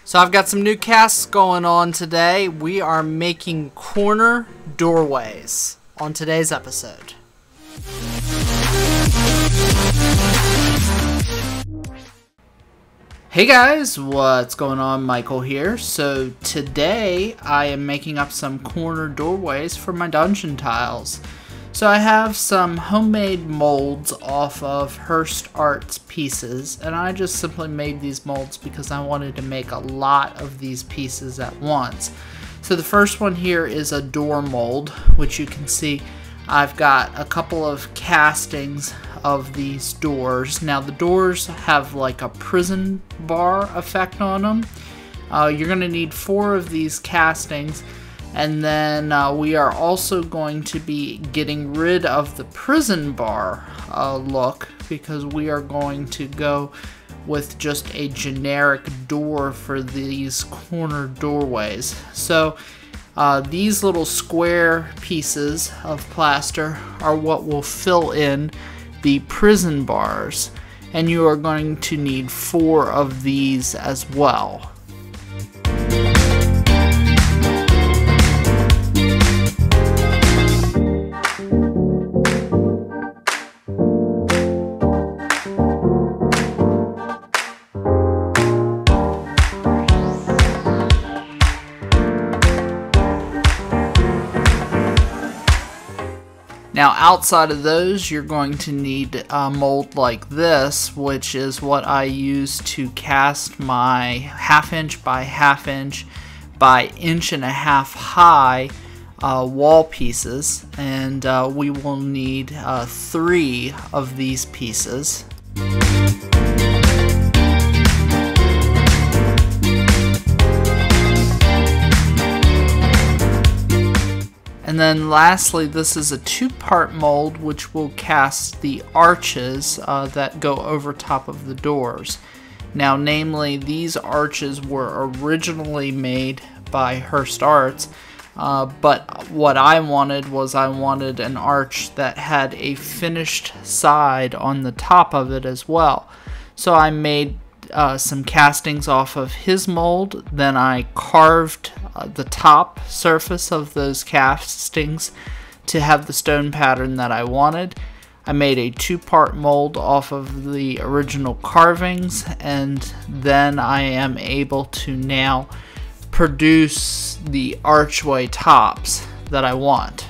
So I've got some new casts going on today. We are making corner doorways on today's episode. Hey guys, what's going on? Michael here. So today I am making up some corner doorways for my dungeon tiles. So I have some homemade molds off of Hirst Art's pieces, and I just simply made these molds because I wanted to make a lot of these pieces at once. So the first one here is a door mold, which you can see I've got a couple of castings of these doors. Now the doors have like a prison bar effect on them. You're going to need 4 of these castings. And then we are also going to be getting rid of the prison bar look, because we are going to go with just a generic door for these corner doorways. So these little square pieces of plaster are what will fill in the prison bars, and you are going to need 4 of these as well. Now outside of those, you're going to need a mold like this, which is what I use to cast my 1/2 inch by 1/2 inch by 1.5 inches high wall pieces, and we will need 3 of these pieces. And then lastly, this is a 2-part mold which will cast the arches that go over top of the doors. Now namely, these arches were originally made by Hirst Arts, but what I wanted was an arch that had a finished side on the top of it as well. So I made some castings off of his mold, then I carved the top surface of those castings to have the stone pattern that I wanted. I made a 2-part mold off of the original carvings, and then I am able to now produce the archway tops that I want.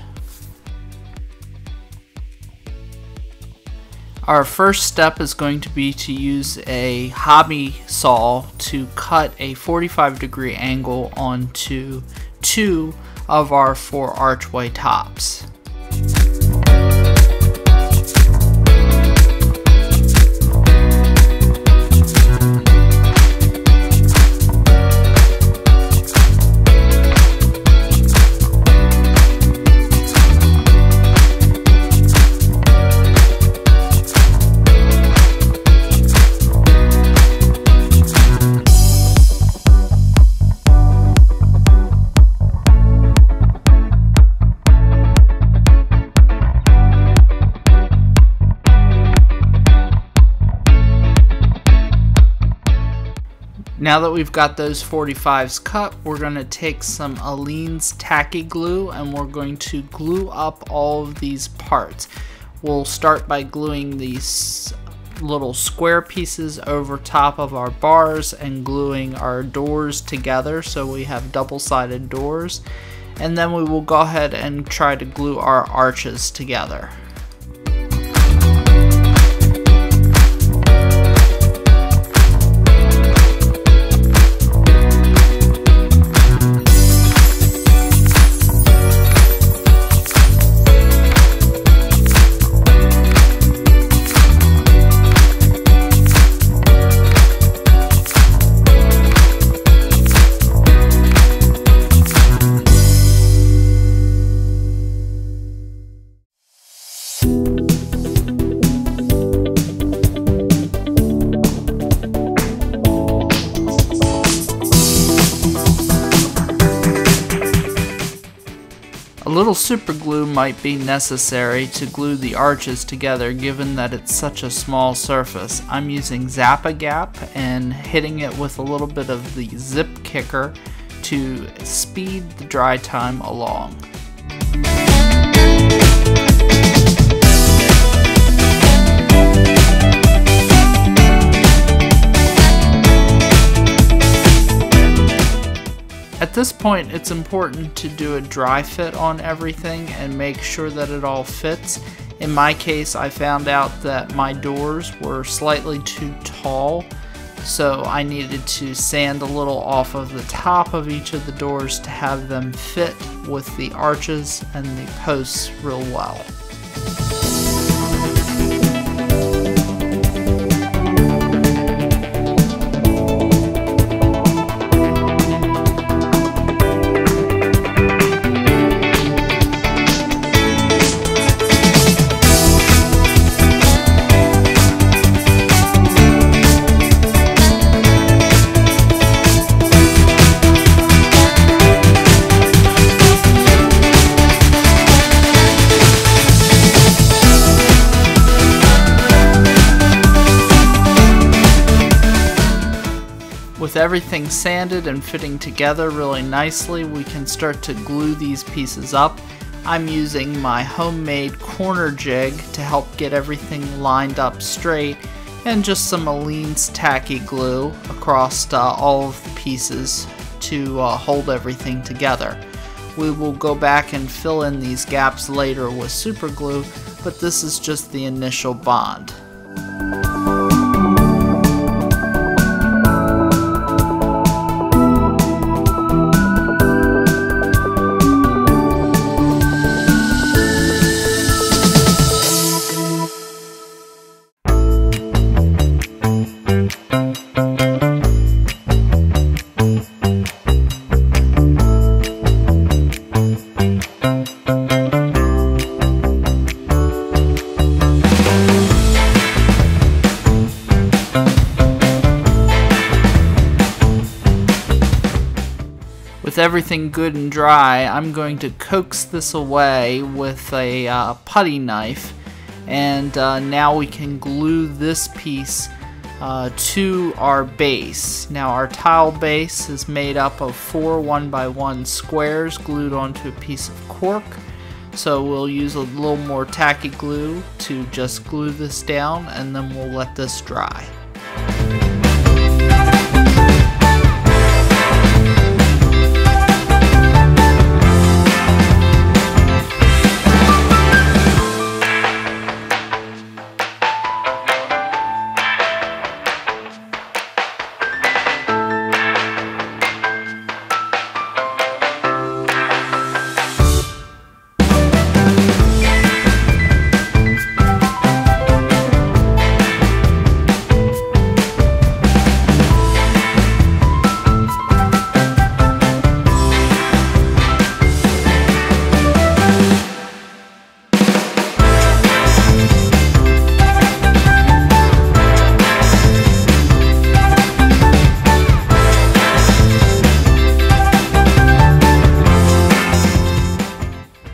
Our first step is going to be to use a hobby saw to cut a 45-degree angle onto 2 of our 4 archway tops. Now that we've got those 45s cut, we're going to take some Aleene's tacky glue and we're going to glue up all of these parts. We'll start by gluing these little square pieces over top of our bars and gluing our doors together so we have double-sided doors. And then we will go ahead and try to glue our arches together. little super glue might be necessary to glue the arches together given that it's such a small surface. I'm using Zap-A-Gap and hitting it with a little bit of the zip kicker to speed the dry time along. At this point, it's important to do a dry fit on everything and make sure that it all fits. In my case, I found out that my doors were slightly too tall, so I needed to sand a little off of the top of each of the doors to have them fit with the arches and the posts real well. With everything sanded and fitting together really nicely, we can start to glue these pieces up. I'm using my homemade corner jig to help get everything lined up straight, and just some Aleene's tacky glue across all of the pieces to hold everything together. We will go back and fill in these gaps later with super glue, but this is just the initial bond. With everything good and dry, I'm going to coax this away with a putty knife, and now we can glue this piece to our base. Now our tile base is made up of 4 1x1 squares glued onto a piece of cork, so we'll use a little more tacky glue to just glue this down, and then we'll let this dry.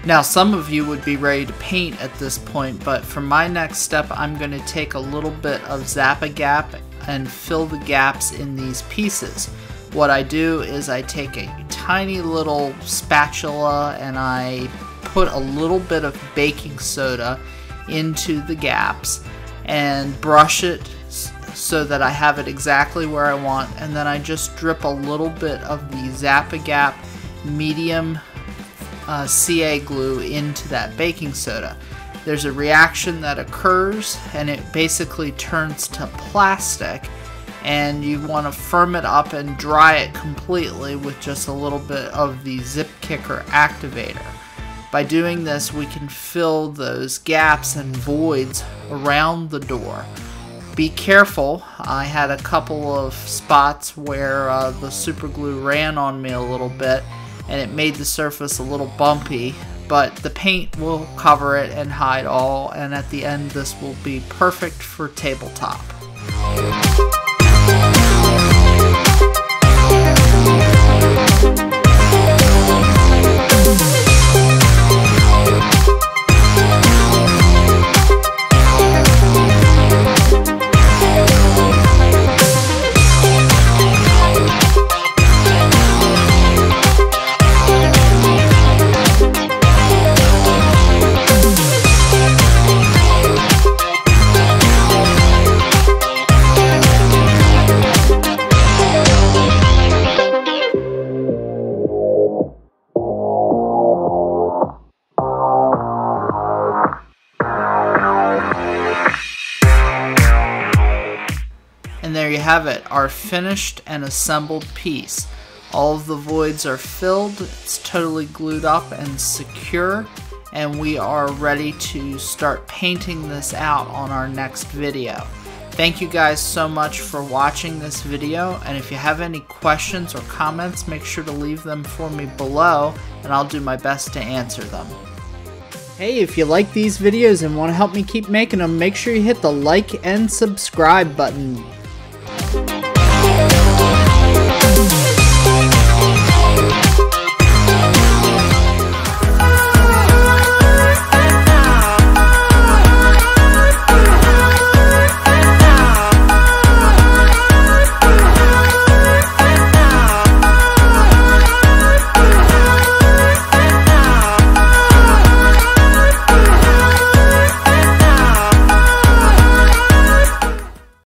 Now some of you would be ready to paint at this point, but for my next step I'm going to take a little bit of Zap-A-Gap and fill the gaps in these pieces. What I do is I take a tiny little spatula and I put a little bit of baking soda into the gaps and brush it so that I have it exactly where I want, and then I just drip a little bit of the Zap-A-Gap medium CA glue into that baking soda. There's a reaction that occurs and it basically turns to plastic, and you want to firm it up and dry it completely with just a little bit of the zip kicker activator. By doing this, we can fill those gaps and voids around the door. Be careful, I had a couple of spots where the super glue ran on me a little bit and it made the surface a little bumpy, but the paint will cover it and hide all, and at the end this will be perfect for tabletop. have it, our finished and assembled piece. All of the voids are filled, it's totally glued up and secure, and we are ready to start painting this out on our next video. Thank you guys so much for watching this video, and if you have any questions or comments, make sure to leave them for me below, and I'll do my best to answer them. Hey, if you like these videos and want to help me keep making them, make sure you hit the like and subscribe button.